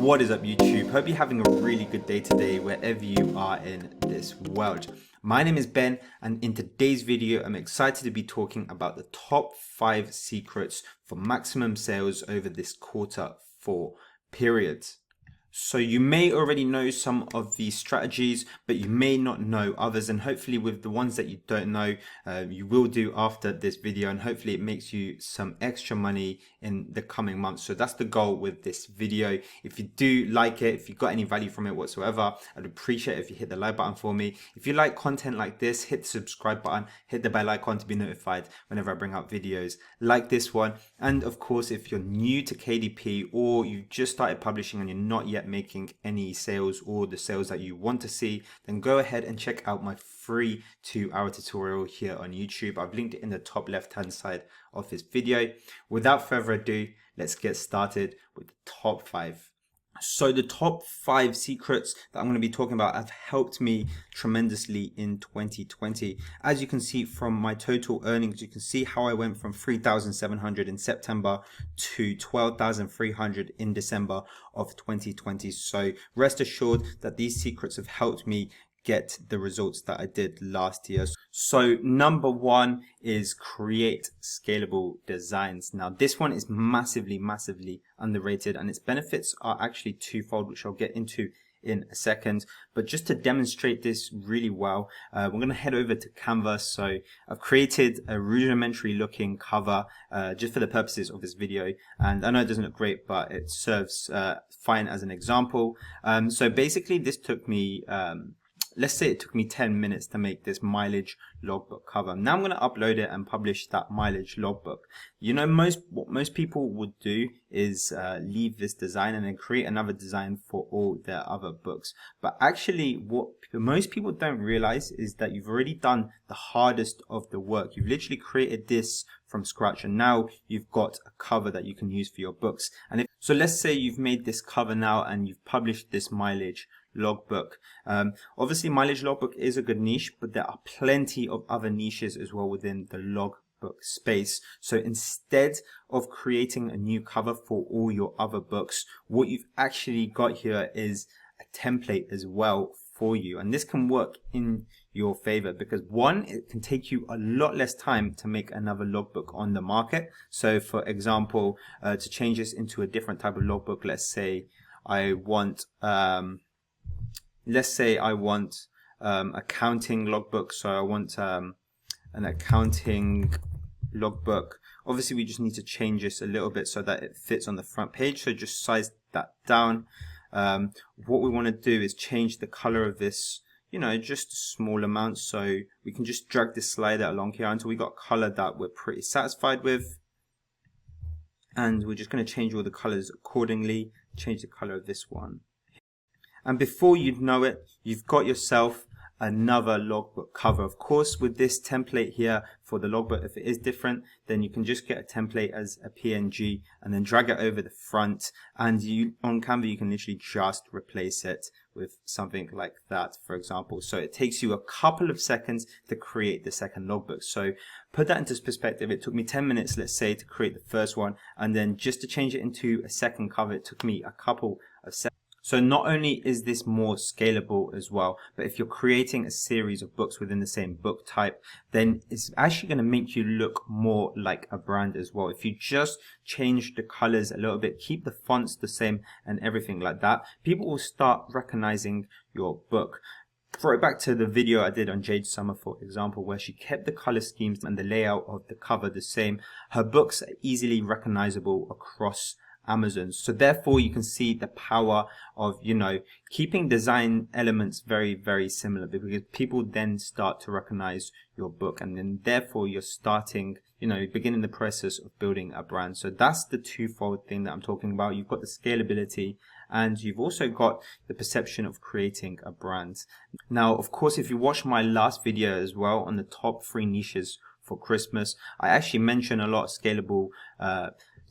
What is up, YouTube? Hope you're having a really good day today wherever you are in this world. My name is Ben, and in today's video I'm excited to be talking about the top 5 secrets for maximum sales over this Q4 period. So you may already know some of these strategies, but you may not know others, and hopefully with the ones that you don't know, you will do after this video, and hopefully it makes you some extra money in the coming months. So that's the goal with this video. If you do like it, if you got any value from it whatsoever, I'd appreciate it if you hit the like button for me. If you like content like this, hit the subscribe button, hit the bell icon to be notified whenever I bring out videos like this one. And of course, if you're new to KDP or you just started publishing and you're not yet making any sales or the sales that you want to see, then go ahead and check out my free 2-hour tutorial here on YouTube. I've linked it in the top left hand side of this video. Without further ado, let's get started with the top 5. So the top 5 secrets that I'm going to be talking about have helped me tremendously in 2020. As you can see from my total earnings, you can see how I went from 3,700 in September to 12,300 in December of 2020. So rest assured that these secrets have helped me get the results that I did last year. So number 1 is create scalable designs. Now this one is massively underrated, and its benefits are actually twofold, which I'll get into in a second. But just to demonstrate this really well, we're going to head over to Canva. So I've created a rudimentary looking cover just for the purposes of this video, and I know it doesn't look great, but it serves fine as an example. So basically this took me let's say it took me 10 minutes to make this mileage logbook cover. Now I'm going to upload it and publish that mileage logbook. You know, what most people would do is leave this design and then create another design for all their other books. But actually what most people don't realize is that you've already done the hardest of the work. You've literally created this from scratch, and now you've got a cover that you can use for your books. And so let's say you've made this cover now and you've published this mileage logbook. Obviously mileage logbook is a good niche, but there are plenty of other niches as well within the logbook space. So instead of creating a new cover for all your other books, what you've actually got here is a template as well for you, and this can work in your favor because one, it can take you a lot less time to make another logbook on the market. So for example, to change this into a different type of logbook, let's say I want accounting logbook. So I want an accounting logbook. Obviously we just need to change this a little bit so that it fits on the front page. So just size that down. What we want to do is change the color of this, you know, just a small amount. So we can just drag this slider along here until we got a color that we're pretty satisfied with. And we're just going to change all the colors accordingly. Change the color of this one. And before you'd know it, you've got yourself another logbook cover. Of course, with this template here for the logbook, if it is different, then you can just get a template as a PNG and then drag it over the front, and on Canva you can literally just replace it with something like that, for example. So it takes you a couple of seconds to create the second logbook. So put that into perspective. It took me 10 minutes, let's say, to create the first one, and then just to change it into a second cover, it took me a couple of seconds. So not only is this more scalable as well, but if you're creating a series of books within the same book type, then it's actually going to make you look more like a brand as well. If you just change the colors a little bit, keep the fonts the same and everything like that, people will start recognizing your book. Throw it back to the video I did on Jade Summer, for example, where she kept the color schemes and the layout of the cover the same. Her books are easily recognizable across Amazon. So therefore you can see the power of, you know, keeping design elements very similar, because people then start to recognize your book, and then therefore you're starting, you know, beginning the process of building a brand. So that's the twofold thing that I'm talking about. You've got the scalability and you've also got the perception of creating a brand. Now, of course, if you watch my last video as well on the top 3 niches for Christmas, I actually mention a lot of scalable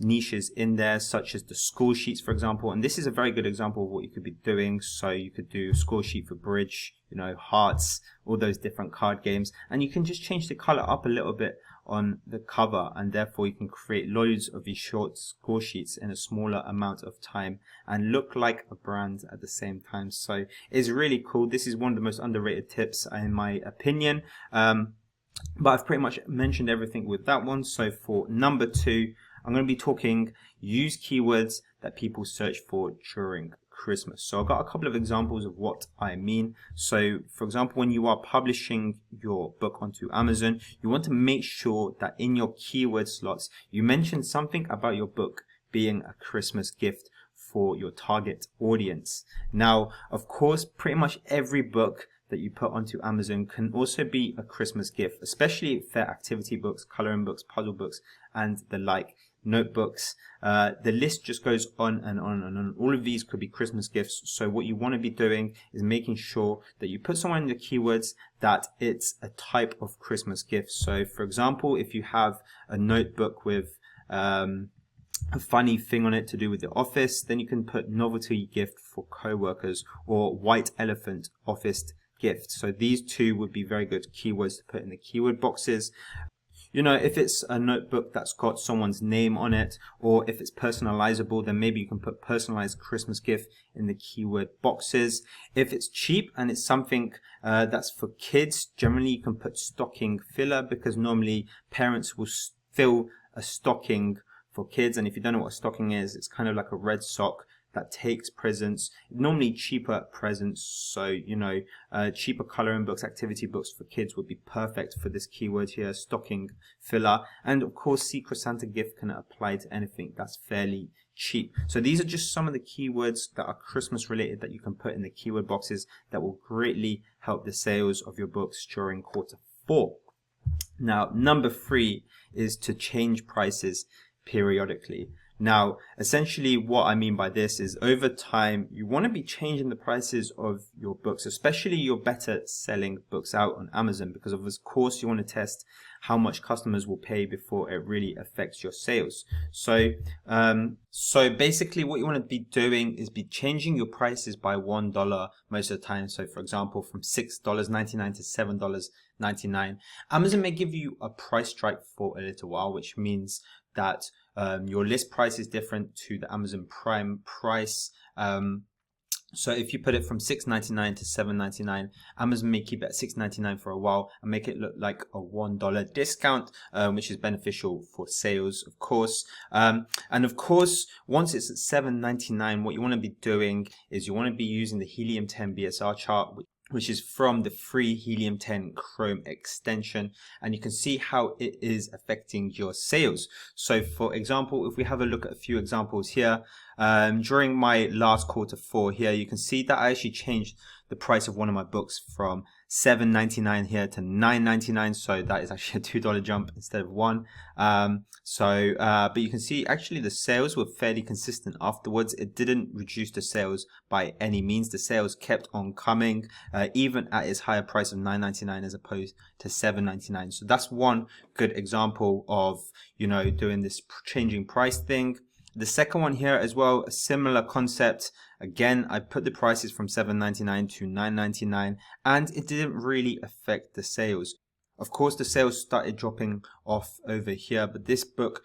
niches in there, such as the score sheets, for example, and this is a very good example of what you could be doing. So you could do a score sheet for bridge, you know, hearts, all those different card games, and you can just change the color up a little bit on the cover, and therefore you can create loads of these short score sheets in a smaller amount of time and look like a brand at the same time. So it's really cool. This is one of the most underrated tips in my opinion. But I've pretty much mentioned everything with that one. So for number 2, I'm going to be talking use keywords that people search for during Christmas. So I've got a couple of examples of what I mean. So for example, when you are publishing your book onto Amazon, you want to make sure that in your keyword slots, you mention something about your book being a Christmas gift for your target audience. Now, of course, pretty much every book that you put onto Amazon can also be a Christmas gift, especially if they're activity books, coloring books, puzzle books, and the like, notebooks. The list just goes on and on and on. All of these could be Christmas gifts. So what you want to be doing is making sure that you put somewhere in the keywords that it's a type of Christmas gift. So for example, if you have a notebook with a funny thing on it to do with the office, then you can put novelty gift for co-workers or white elephant office gift. So these two would be very good keywords to put in the keyword boxes. You know, if it's a notebook that's got someone's name on it, or if it's personalizable, then maybe you can put personalized Christmas gift in the keyword boxes. If it's cheap and it's something that's for kids, generally you can put stocking filler, because normally parents will fill a stocking for kids. And if you don't know what a stocking is, it's kind of like a red sock that takes presents, normally cheaper presents. So, you know, cheaper coloring books, activity books for kids would be perfect for this keyword here, stocking filler. And of course, Secret Santa gift can apply to anything that's fairly cheap. So these are just some of the keywords that are Christmas related that you can put in the keyword boxes that will greatly help the sales of your books during Q4. Now, number 3 is to change prices periodically. Now, essentially what I mean by this is over time, you want to be changing the prices of your books, especially your better selling books out on Amazon, because of course you want to test how much customers will pay before it really affects your sales. So basically what you want to be doing is be changing your prices by $1 most of the time. So for example, from $6.99 to $7.99. Amazon may give you a price strike for a little while, which means that your list price is different to the Amazon Prime price. So if you put it from $6.99 to $7.99, Amazon may keep it at $6.99 for a while and make it look like a $1 discount, which is beneficial for sales, of course. And of course, once it's at $7.99, what you want to be doing is you want to be using the Helium 10 BSR chart, which is from the free Helium 10 Chrome extension, and you can see how it is affecting your sales. So for example, if we have a look at a few examples here, during my last Q4 here, you can see that I actually changed the price of one of my books from $7.99 here to $9.99. So that is actually a $2 jump instead of $1. But you can see actually the sales were fairly consistent afterwards. It didn't reduce the sales by any means. The sales kept on coming, even at its higher price of $9.99 as opposed to $7.99. So that's one good example of, you know, doing this changing price thing. The second one here as well, a similar concept. Again, I put the prices from $7.99 to $9.99, and it didn't really affect the sales. Of course, the sales started dropping off over here, but this book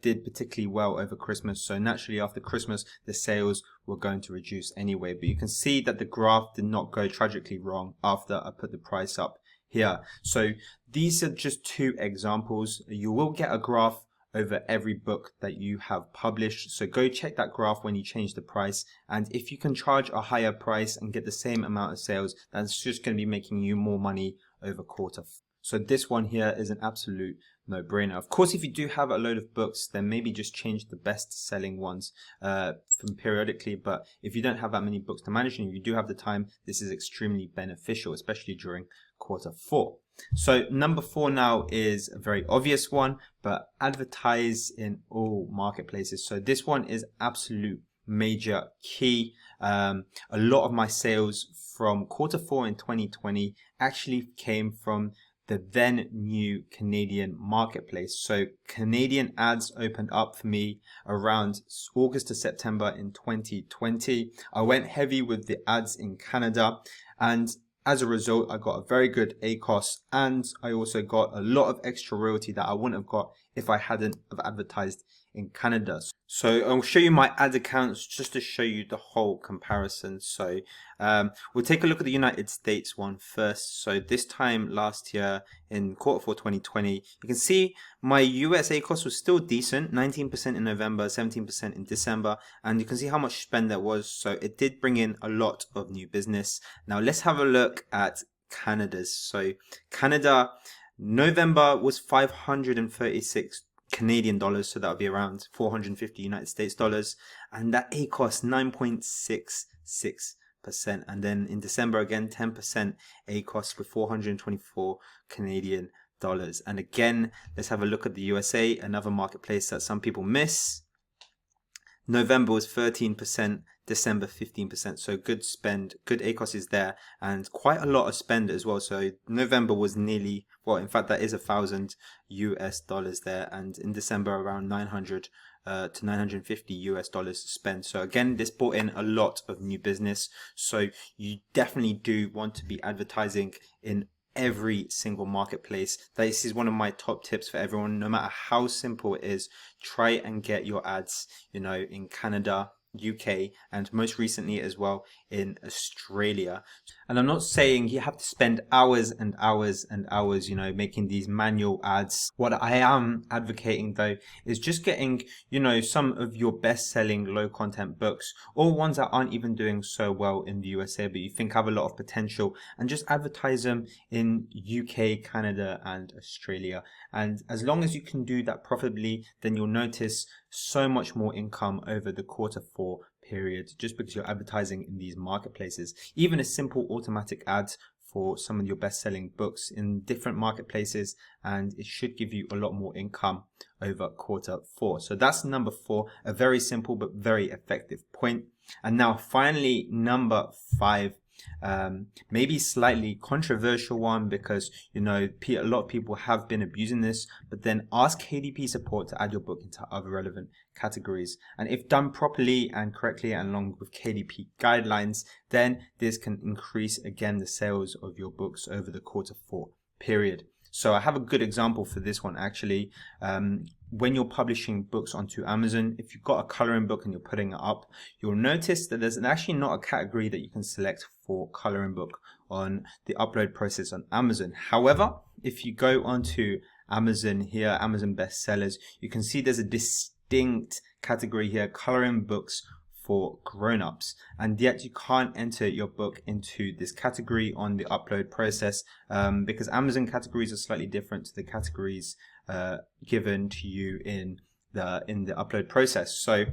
did particularly well over Christmas. So naturally, after Christmas, the sales were going to reduce anyway. But you can see that the graph did not go tragically wrong after I put the price up here. So these are just two examples. You will get a graph over every book that you have published. So go check that graph when you change the price. And if you can charge a higher price and get the same amount of sales, that's just going to be making you more money over Q4. So this one here is an absolute no-brainer. Of course, if you do have a load of books, then maybe just change the best selling ones from periodically. But if you don't have that many books to manage and you do have the time, this is extremely beneficial, especially during Q4. So number 4 now is a very obvious one, but advertise in all marketplaces. So this one is absolute major key. A lot of my sales from Q4 in 2020 actually came from the then new Canadian marketplace. So Canadian ads opened up for me around August to September in 2020. I went heavy with the ads in Canada, and As a result, I got a very good ACOS, and I also got a lot of extra royalty that I wouldn't have got if I hadn't have advertised in Canada. So I'll show you my ad accounts just to show you the whole comparison. So we'll take a look at the United States one first. So this time last year in Q4 2020, you can see my US ACOS was still decent, 19% in November, 17% in December, and you can see how much spend there was. So it did bring in a lot of new business. Now let's have a look at Canada's. So Canada, November was 536 Canadian dollars, so that would be around 450 United States dollars, and that ACOS 9.66%. And then in December again 10% ACOS with 424 Canadian dollars. And again, let's have a look at the USA, another marketplace that some people miss. November was 13%, December 15%. So good spend, good ACOS is there, and quite a lot of spend as well. So November was nearly, well, in fact, that is $1,000 there, and in December around 900 to 950 US dollars spent. So again, this brought in a lot of new business. So you definitely do want to be advertising in every single marketplace. This is one of my top tips for everyone. No matter how simple it is, try and get your ads, in Canada, UK, and most recently as well in Australia. And I'm not saying you have to spend hours and hours and hours, making these manual ads. What I am advocating though is just getting, some of your best-selling low content books, or ones that aren't even doing so well in the USA but you think have a lot of potential, and just advertise them in UK, Canada, and Australia. And as long as you can do that profitably, then you'll notice so much more income over the Q4 period, just because you're advertising in these marketplaces. Even a simple automatic ads for some of your best-selling books in different marketplaces, and it should give you a lot more income over Q4. So that's number 4, a very simple but very effective point. And now finally, number 5, maybe slightly controversial one, because a lot of people have been abusing this, but then ask KDP support to add your book into other relevant categories. And if done properly and correctly and along with KDP guidelines, then this can increase again the sales of your books over the Q4 period. So I have a good example for this one actually. When you're publishing books onto Amazon, if you've got a coloring book and you're putting it up, you'll notice that there's actually not a category that you can select for coloring book on the upload process on Amazon. However, if you go onto Amazon here, Amazon bestsellers, you can see there's a distinct category here, coloring books for grown-ups, and yet you can't enter your book into this category on the upload process because Amazon categories are slightly different to the categories given to you in the upload process. So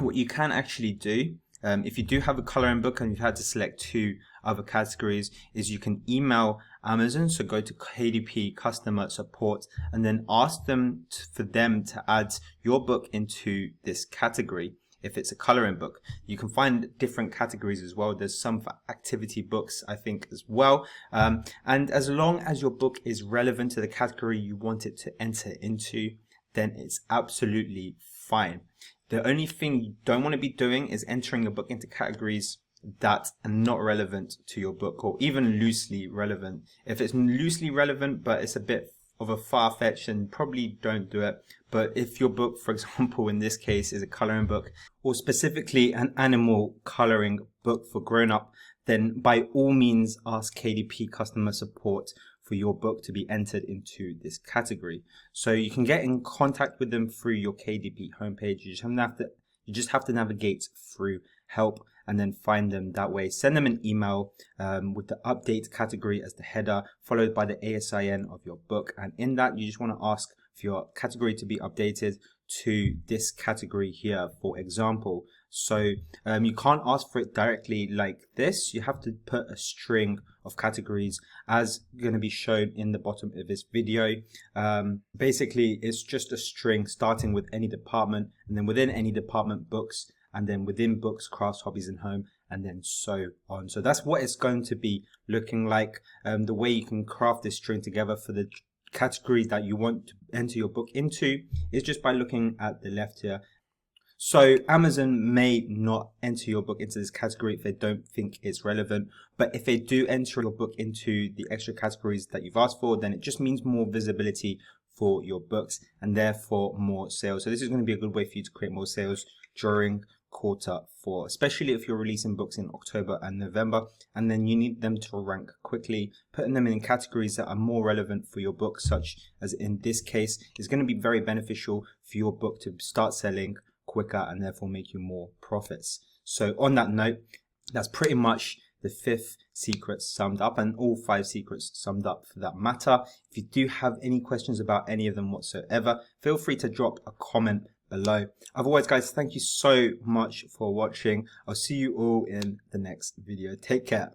what you can actually do, if you do have a coloring book and you've had to select 2 other categories, is you can email Amazon. So go to KDP customer support and then ask them for them to add your book into this category. If it's a coloring book, you can find different categories as well. There's some for activity books, I think, as well. And as long as your book is relevant to the category you want it to enter into, then it's absolutely fine. The only thing you don't want to be doing is entering your book into categories that are not relevant to your book, or even loosely relevant. If it's loosely relevant but it's a bit of a far-fetched, and probably don't do it. But if your book, for example, in this case is a coloring book, or specifically an animal coloring book for grown-up, then by all means ask KDP customer support for your book to be entered into this category. So you can get in contact with them through your KDP homepage. You just have to navigate through help and then find them that way. Send them an email with the update category as the header, followed by the ASIN of your book. And in that, you just want to ask for your category to be updated to this category here, for example. So you can't ask for it directly like this. You have to put a string of categories as going to be shown in the bottom of this video. Basically, it's just a string starting with any department, and then within any department, books, and then within books, crafts, hobbies, and home, and then so on. So that's what it's going to be looking like. The way you can craft this string together for the categories that you want to enter your book into is just by looking at the left here. So Amazon may not enter your book into this category if they don't think it's relevant, but if they do enter your book into the extra categories that you've asked for, then it just means more visibility for your books and therefore more sales. So this is going to be a good way for you to create more sales during Q4, especially if you're releasing books in October and November, and then you need them to rank quickly. Putting them in categories that are more relevant for your book, such as in this case, is going to be very beneficial for your book to start selling quicker and therefore make you more profits. So on that note, that's pretty much the 5th secret summed up, and all 5 secrets summed up for that matter. If you do have any questions about any of them whatsoever, feel free to drop a comment below. Otherwise, guys, thank you so much for watching. I'll see you all in the next video. Take care.